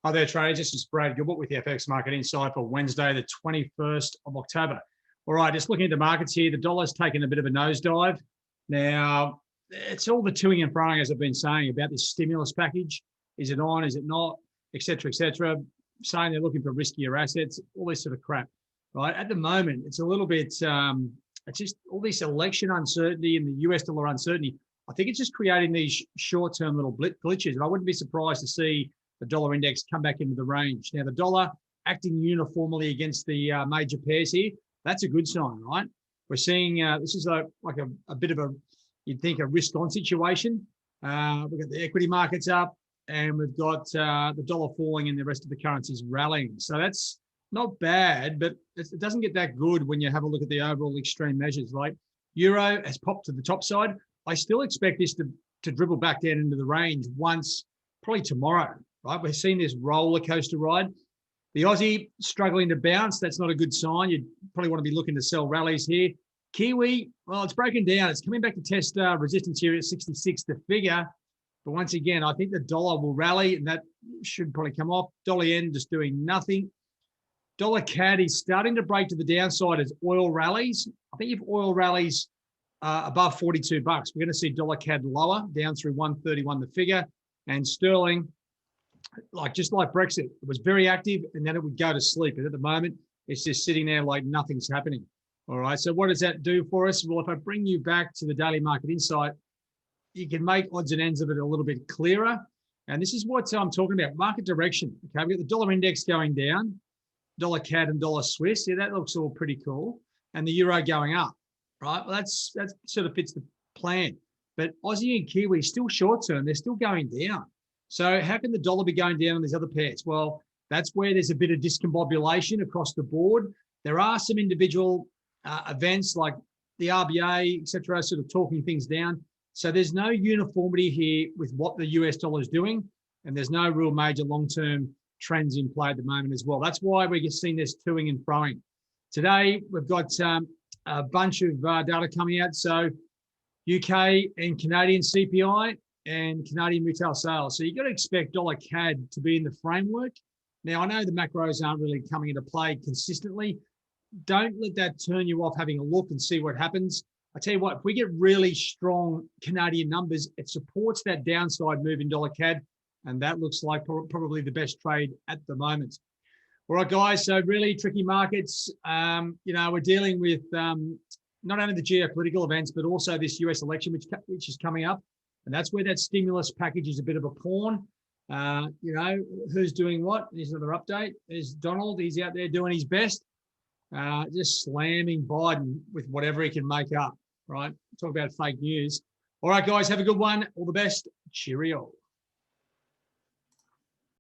Hi there, traders. This is Brad Gilbert with the FX Market Insight for Wednesday, the 21st of October. All right, just looking at the markets here, the dollar's taken a bit of a nosedive. Now, it's all the toing and froing, as I've been saying, about this stimulus package. Is it on? Is it not? Et cetera, saying they're looking for riskier assets, all this sort of crap, right? At the moment, it's a little bit, it's just all this election uncertainty and the US dollar uncertainty. I think it's just creating these short-term little glitches. And I wouldn't be surprised to see the dollar index come back into the range. Now, the dollar acting uniformly against the major pairs here, that's a good sign, right? We're seeing this is like a bit of a, you'd think, a risk-on situation. We've got the equity markets up, and we've got the dollar falling and the rest of the currencies rallying. So that's not bad, but it doesn't get that good when you have a look at the overall extreme measures. Like Euro has popped to the top side. I still expect this to dribble back down into the range once, probably tomorrow. Right, we're seeing this roller coaster ride. The Aussie struggling to bounce. That's not a good sign. You'd probably want to be looking to sell rallies here. Kiwi, well, it's broken down. It's coming back to test resistance here at 66 to figure. But once again, I think the dollar will rally, and that should probably come off. Dollar yen just doing nothing. Dollar CAD is starting to break to the downside as oil rallies. I think if oil rallies above 42 bucks, we're going to see dollar CAD lower, down through 131 the figure. And sterling, just like Brexit, it was very active and then it would go to sleep. And at the moment, it's just sitting there like nothing's happening. All right. So what does that do for us? Well, if I bring you back to the daily market insight, you can make odds and ends of it a little bit clearer. And this is what I'm talking about, market direction. Okay. We've got the dollar index going down, dollar CAD and dollar Swiss. Yeah, that looks all pretty cool. And the euro going up, right? Well, that sort of fits the plan. But Aussie and Kiwi still short term, they're still going down. So how can the dollar be going down on these other pairs? Well, that's where there's a bit of discombobulation across the board. There are some individual events like the RBA, et cetera, sort of talking things down. So there's no uniformity here with what the US dollar is doing, and there's no real major long-term trends in play at the moment as well. That's why we're seeing this toing and froing. Today, we've got a bunch of data coming out. So UK and Canadian CPI, and Canadian retail sales. So you've got to expect dollar CAD to be in the framework. Now, I know the macros aren't really coming into play consistently. Don't let that turn you off having a look and see what happens. I tell you what, if we get really strong Canadian numbers, it supports that downside move in dollar CAD, and that looks like probably the best trade at the moment. All right, guys, so really tricky markets. We're dealing with not only the geopolitical events, but also this US election, which is coming up. And that's where that stimulus package is a bit of a pawn. Who's doing what? Here's another update. There's Donald. He's out there doing his best, just slamming Biden with whatever he can make up, right? Talk about fake news. All right, guys, have a good one. All the best. Cheerio.